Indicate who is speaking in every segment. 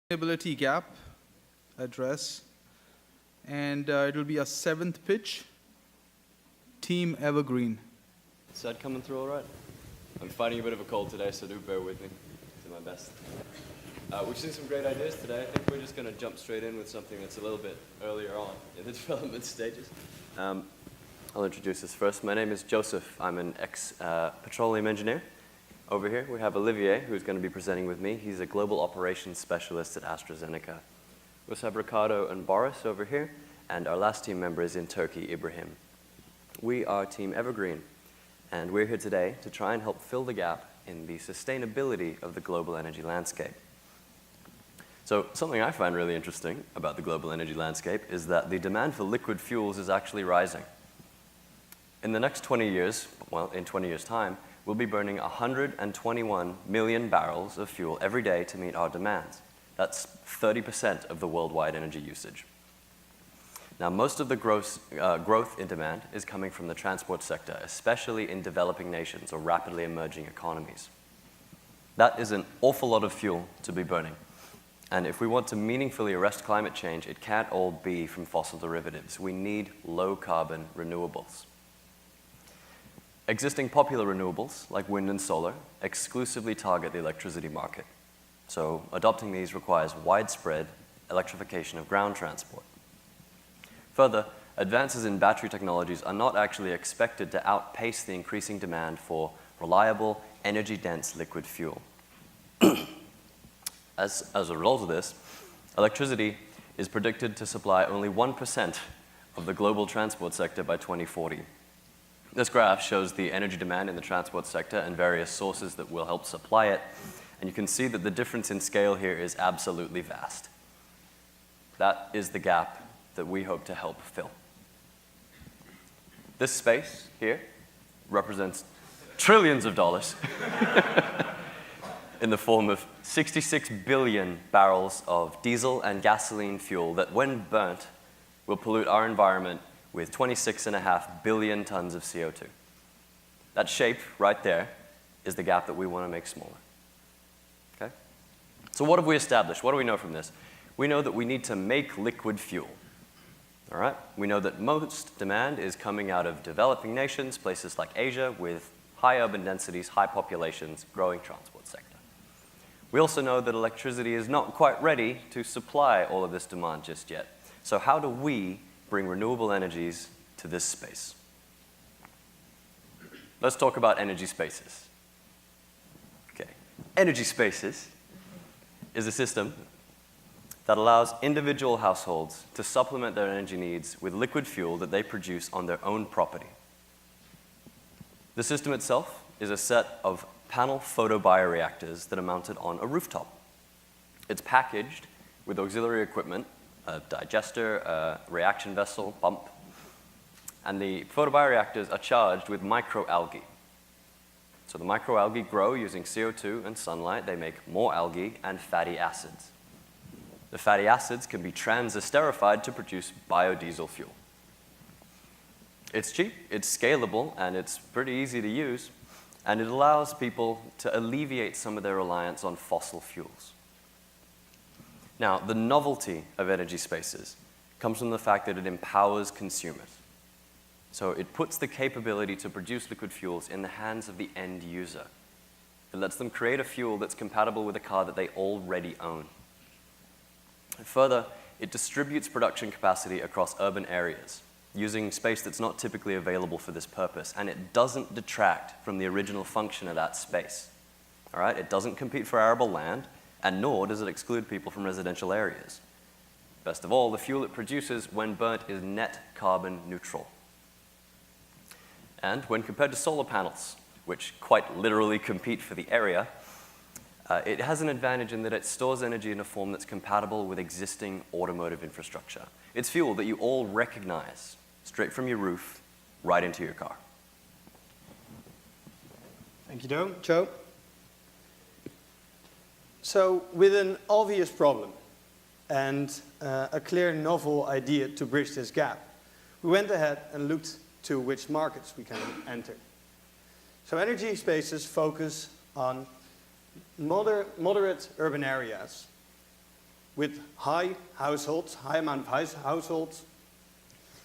Speaker 1: Sustainability gap address, and it will be a 7th pitch, Team Evergreen.
Speaker 2: Is that coming through all right? I'm fighting a bit of a cold today, so do bear with me. Do my best. We've seen some great ideas today. I think we're just going to jump straight in with something that's a little bit earlier on in the development stages. I'll introduce this first. My name is Joseph. I'm an ex-petroleum engineer. Over here, we have Olivier, who's going to be presenting with me. He's a global operations specialist at AstraZeneca. We also have Ricardo and Boris over here, and our last team member is in Turkey, Ibrahim. We are Team Evergreen, and we're here today to try and help fill the gap in the sustainability of the global energy landscape. So something I find really interesting about the global energy landscape is that the demand for liquid fuels is actually rising. In the next 20 years, well, in 20 years' time, we'll be burning 121 million barrels of fuel every day to meet our demands. That's 30% of the worldwide energy usage. Now, most of the growth in demand is coming from the transport sector, especially in developing nations or rapidly emerging economies. That is an awful lot of fuel to be burning. And if we want to meaningfully arrest climate change, it can't all be from fossil derivatives. We need low-carbon renewables. Existing popular renewables, like wind and solar, exclusively target the electricity market. So adopting these requires widespread electrification of ground transport. Further, advances in battery technologies are not actually expected to outpace the increasing demand for reliable, energy-dense liquid fuel. As a result of this, electricity is predicted to supply only 1% of the global transport sector by 2040. This graph shows the energy demand in the transport sector and various sources that will help supply it. And you can see that the difference in scale here is absolutely vast. That is the gap that we hope to help fill. This space here represents trillions of dollars in the form of 66 billion barrels of diesel and gasoline fuel that, when burnt, will pollute our environment with 26.5 billion tons of CO2. That shape right there is the gap that we want to make smaller. Okay? So what have we established? What do we know from this? We know that we need to make liquid fuel. All right? We know that most demand is coming out of developing nations, places like Asia, with high urban densities, high populations, growing transport sector. We also know that electricity is not quite ready to supply all of this demand just yet. So how do we bring renewable energies to this space? Let's talk about energy spaces. Okay. Energy spaces is a system that allows individual households to supplement their energy needs with liquid fuel that they produce on their own property. The system itself is a set of panel photobioreactors that are mounted on a rooftop. It's packaged with auxiliary equipment, a digester, a reaction vessel, pump, and the photobioreactors are charged with microalgae. So the microalgae grow using CO2 and sunlight. They make more algae and fatty acids. The fatty acids can be transesterified to produce biodiesel fuel. It's cheap, it's scalable, and it's pretty easy to use, and it allows people to alleviate some of their reliance on fossil fuels. Now, the novelty of energy spaces comes from the fact that it empowers consumers. So it puts the capability to produce liquid fuels in the hands of the end user. It lets them create a fuel that's compatible with a car that they already own. Further, it distributes production capacity across urban areas, using space that's not typically available for this purpose, and it doesn't detract from the original function of that space. All right? It doesn't compete for arable land, and nor does it exclude people from residential areas. Best of all, the fuel it produces when burnt is net carbon neutral. And when compared to solar panels, which quite literally compete for the area, it has an advantage in that it stores energy in a form that's compatible with existing automotive infrastructure. It's fuel that you all recognize straight from your roof right into your car.
Speaker 3: Thank you, Joe. So, with an obvious problem and a clear novel idea to bridge this gap, we went ahead and looked to which markets we can enter. So energy spaces focus on moderate urban areas with high amount of households,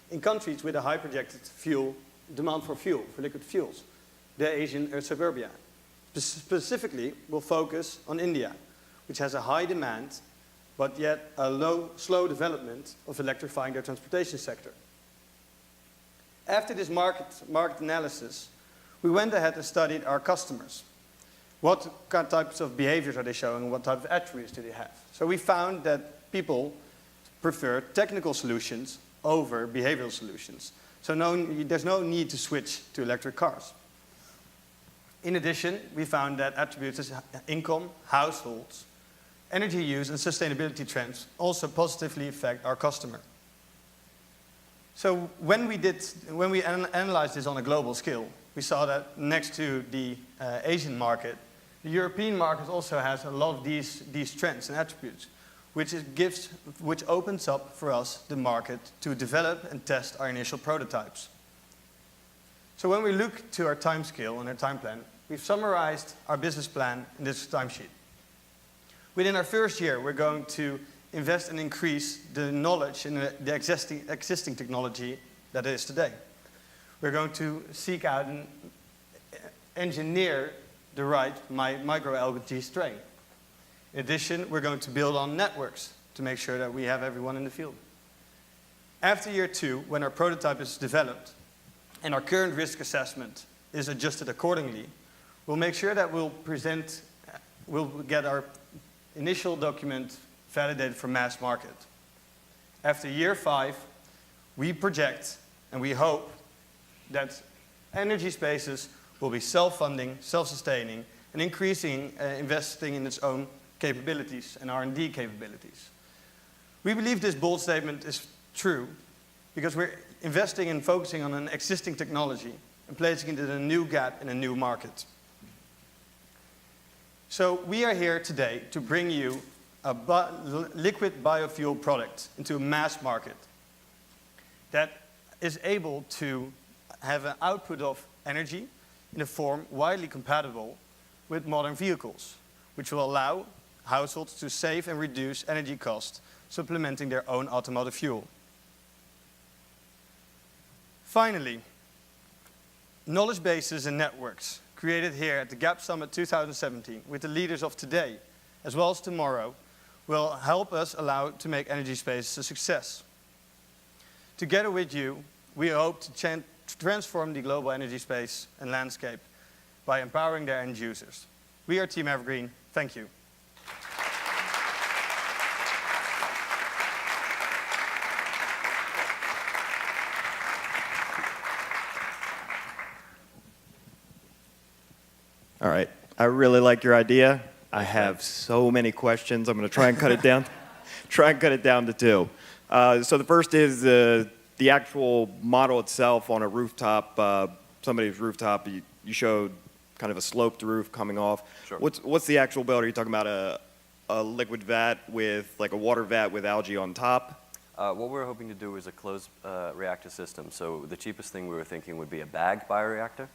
Speaker 3: in countries with a high projected demand for liquid fuels, the Asian suburbia. Specifically, we'll focus on India, which has a high demand, but yet a slow development of electrifying their transportation sector. After this market analysis, we went ahead and studied our customers. What kind of types of behaviors are they showing? What type of attributes do they have? So we found that people prefer technical solutions over behavioral solutions. So there's no need to switch to electric cars. In addition, we found that attributes as income, households, energy use, and sustainability trends also positively affect our customer. So when we analyzed this on a global scale, we saw that next to the Asian market, the European market also has a lot of these trends and attributes, which opens up for us the market to develop and test our initial prototypes. So when we look to our time scale and our time plan, we've summarized our business plan in this timesheet. Within our first year, we're going to invest and increase the knowledge in the existing technology that it is today. We're going to seek out and engineer the right microalgae strain. In addition, we're going to build on networks to make sure that we have everyone in the field. After year 2, when our prototype is developed and our current risk assessment is adjusted accordingly, we'll make sure that we'll get our initial document validated for mass market. After year 5, we project and we hope that energy spaces will be self-funding, self-sustaining, and investing in its own capabilities and R&D capabilities. We believe this bold statement is true because we're investing and focusing on an existing technology and placing it in a new gap in a new market. So we are here today to bring you a liquid biofuel product into a mass market that is able to have an output of energy in a form widely compatible with modern vehicles, which will allow households to save and reduce energy costs, supplementing their own automotive fuel. Finally, knowledge bases and networks created here at the GapSummit 2017 with the leaders of today as well as tomorrow will help us to make energy space a success. Together with you, we hope to transform the global energy space and landscape by empowering their end users. We are Team Evergreen. Thank you.
Speaker 4: All right. I really like your idea. I have so many questions. I'm going to try and cut it down. To 2. So the first is the actual model itself on a rooftop, somebody's rooftop. You showed kind of a sloped roof coming off.
Speaker 2: Sure.
Speaker 4: What's the actual build? Are you talking about a liquid vat with like a water vat with algae on top?
Speaker 2: What we're hoping to do is a closed reactor system. So the cheapest thing we were thinking would be a bag bioreactor.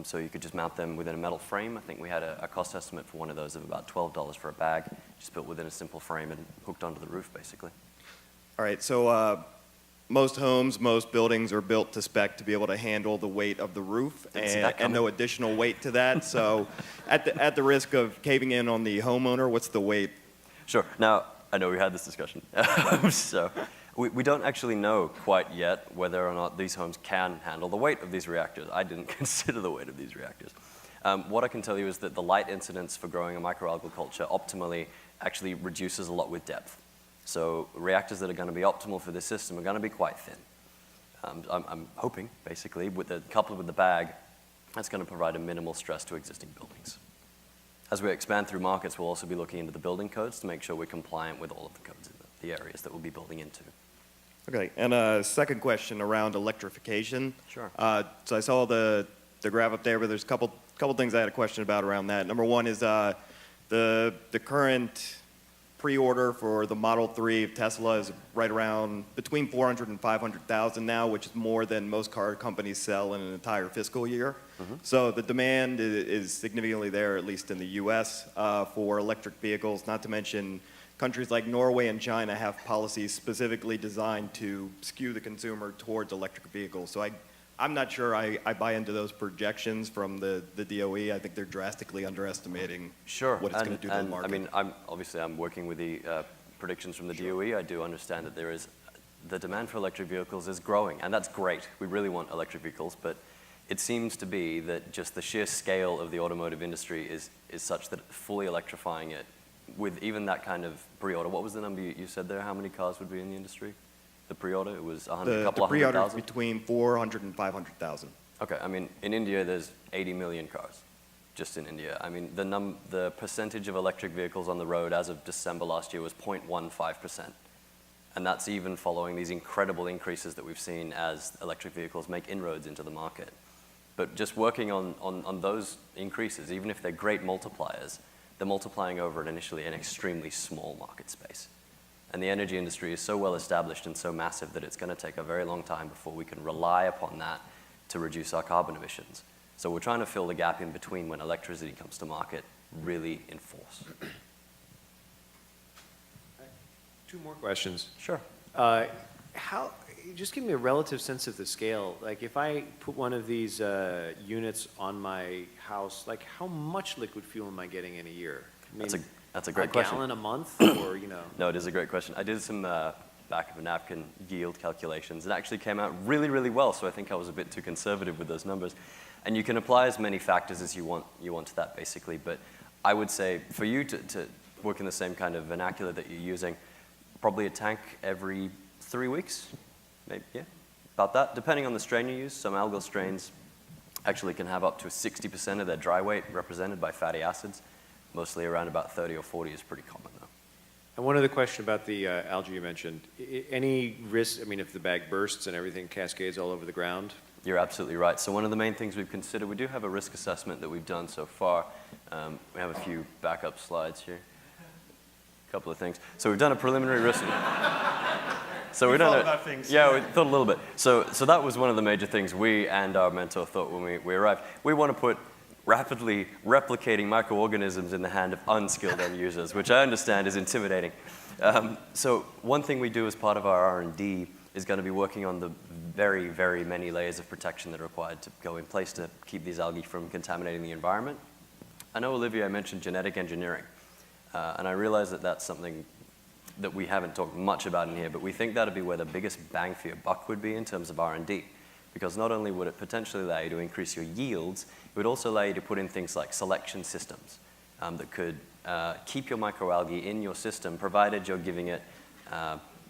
Speaker 2: So you could just mount them within a metal frame. I think we had a cost estimate for one of those of about $12 for a bag, just built within a simple frame and hooked onto the roof, basically.
Speaker 4: All right, so most homes, most buildings are built to spec to be able to handle the weight of the roof and no additional weight to that. So at the risk of caving in on the homeowner, what's the weight?
Speaker 2: Sure. Now, I know we had this discussion. So we don't actually know quite yet whether or not these homes can handle the weight of these reactors. I didn't consider the weight of these reactors. What I can tell you is that the light incidence for growing a microalgal culture optimally actually reduces a lot with depth. So reactors that are going to be optimal for this system are going to be quite thin. I'm hoping, basically, coupled with the bag, that's going to provide a minimal stress to existing buildings. As we expand through markets, we'll also be looking into the building codes to make sure we're compliant with all of the codes in the areas that we'll be building into.
Speaker 4: Okay, and a second question around electrification.
Speaker 2: Sure.
Speaker 4: So I saw the graph up there, but there's a couple things I had a question about around that. Number one is the current pre-order for the Model 3 of Tesla is right around between 400 and 500,000 now, which is more than most car companies sell in an entire fiscal year. Mm-hmm. So the demand is significantly there, at least in the U.S., for electric vehicles, not to mention countries like Norway and China have policies specifically designed to skew the consumer towards electric vehicles. So I'm not sure I buy into those projections from the DOE. I think they're drastically underestimating what it's going to do to the market.
Speaker 2: I mean, I'm working with the predictions from the DOE. I do understand that the demand for electric vehicles is growing, and that's great. We really want electric vehicles, but it seems to be that just the sheer scale of the automotive industry is such that fully electrifying it with even that kind of pre-order. What was the number you said there? How many cars would be in the industry? The pre-order, it was 100, couple of hundred
Speaker 4: pre-order is
Speaker 2: thousand?
Speaker 4: between 400 and 500,000.
Speaker 2: Okay, I mean, in India, there's 80 million cars, just in India. I mean, the percentage of electric vehicles on the road as of December last year was 0.15%. And that's even following these incredible increases that we've seen as electric vehicles make inroads into the market. But just working on those increases, even if they're great multipliers, they're multiplying over initially an extremely small market space. And the energy industry is so well established and so massive that it's going to take a very long time before we can rely upon that to reduce our carbon emissions. So we're trying to fill the gap in between when electricity comes to market really in force.
Speaker 5: 2 more questions.
Speaker 2: Sure.
Speaker 5: Just give me a relative sense of the scale. Like if I put one of these units on my house, like how much liquid fuel am I getting in a year? I mean,
Speaker 2: That's a great question.
Speaker 5: A gallon a month, or
Speaker 2: No, it is a great question. I did some back of a napkin yield calculations. It actually came out really, really well. So I think I was a bit too conservative with those numbers. And you can apply as many factors as you want to that basically. But I would say for you to work in the same kind of vernacular that you're using, probably a tank every 3 weeks. Maybe, yeah, about that, depending on the strain you use. Some algal strains actually can have up to 60% of their dry weight represented by fatty acids. Mostly around about 30 or 40 is pretty common, though.
Speaker 5: And one other question about the algae you mentioned. Any risk, I mean, if the bag bursts and everything cascades all over the ground?
Speaker 2: You're absolutely right. So one of the main things we've considered, we do have a risk assessment that we've done so far. We have a few backup slides here. A couple of things. So we've done a preliminary risk. So we thought about things. Yeah, we thought a little bit. So that was one of the major things we and our mentor thought when we arrived. We want to put rapidly replicating microorganisms in the hand of unskilled end users, which I understand is intimidating. So one thing we do as part of our R&D is going to be working on the very, very many layers of protection that are required to go in place to keep these algae from contaminating the environment. I know, Olivier, I mentioned genetic engineering, and I realize that that's something that we haven't talked much about in here, but we think that'd be where the biggest bang for your buck would be in terms of R&D. Because not only would it potentially allow you to increase your yields, it would also allow you to put in things like selection systems that could keep your microalgae in your system, provided you're giving it,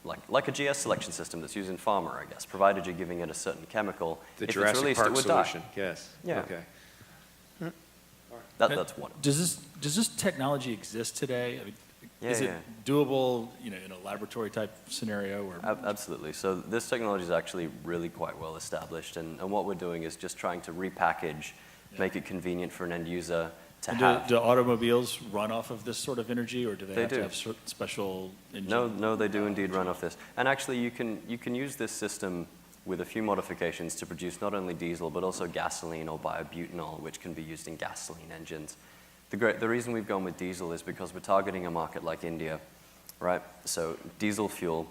Speaker 2: like a GS selection system that's used in pharma, I guess, provided you're giving it a certain chemical.
Speaker 5: The
Speaker 2: if
Speaker 5: Jurassic
Speaker 2: it's released,
Speaker 5: Park
Speaker 2: it would
Speaker 5: solution.
Speaker 2: Die.
Speaker 5: Yes.
Speaker 2: Yeah.
Speaker 5: Okay.
Speaker 2: That's one.
Speaker 6: Does this technology exist today? I mean, is it doable, in a laboratory type scenario? Or?
Speaker 2: Absolutely. So this technology is actually really quite well established, and what we're doing is just trying to repackage, make it convenient for an end user to have.
Speaker 6: Do automobiles run off of this sort of energy, or do they have to have special engine?
Speaker 2: No, they do indeed run off this. And actually, you can use this system with a few modifications to produce not only diesel, but also gasoline or biobutanol, which can be used in gasoline engines. The reason we've gone with diesel is because we're targeting a market like India, right? So diesel fuel,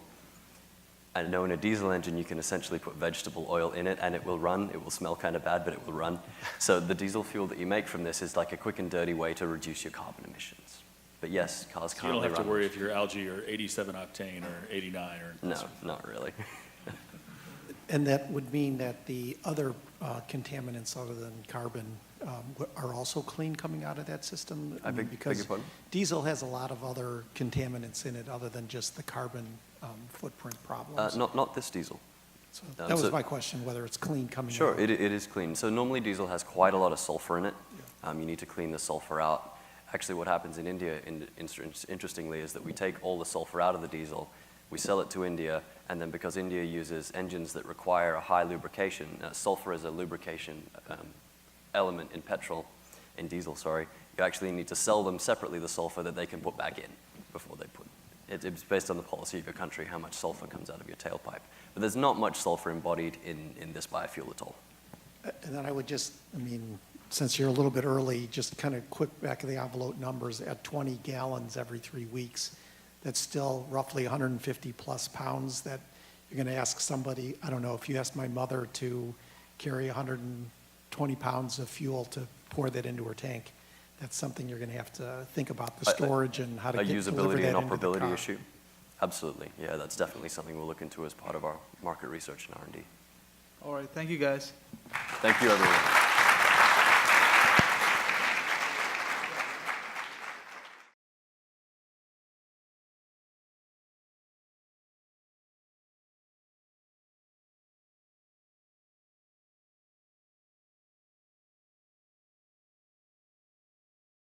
Speaker 2: I know in a diesel engine you can essentially put vegetable oil in it and it will run. It will smell kind of bad, but it will run. So the diesel fuel that you make from this is like a quick and dirty way to reduce your carbon emissions. But yes, cars
Speaker 6: So
Speaker 2: can't
Speaker 6: you don't have to
Speaker 2: run.
Speaker 6: worry if your algae are 87 octane or 89 or...
Speaker 2: No, not really.
Speaker 7: And that would mean that the other contaminants other than carbon are also clean coming out of that system?
Speaker 2: I beg your pardon?
Speaker 7: Diesel has a lot of other contaminants in it other than just the carbon footprint problems.
Speaker 2: Not this diesel.
Speaker 7: So that was my question, whether it's clean coming out.
Speaker 2: Sure, it is clean. So normally diesel has quite a lot of sulfur in it. You need to clean the sulfur out. Actually, what happens in India, interestingly, is that we take all the sulfur out of the diesel, we sell it to India, and then because India uses engines that require a high lubrication, sulfur is a lubrication element in diesel, sorry, you actually need to sell them separately the sulfur that they can put back in before they put it. It's based on the policy of your country, how much sulfur comes out of your tailpipe. But there's not much sulfur embodied in this biofuel at all.
Speaker 7: And then I would just, since you're a little bit early, just kind of quick back of the envelope numbers at 20 gallons every 3 weeks, that's still roughly 150 plus pounds that you're going to ask somebody, I don't know, if you ask my mother to carry 120 pounds of fuel to pour that into her tank, that's something you're going to have to think about, the storage and how to
Speaker 2: A
Speaker 7: deliver
Speaker 2: usability
Speaker 7: that
Speaker 2: and
Speaker 7: into the
Speaker 2: operability
Speaker 7: car.
Speaker 2: issue? Absolutely. Yeah, that's definitely something we'll look into as part of our market research and R&D.
Speaker 1: All right, thank you guys.
Speaker 2: Thank you, everyone.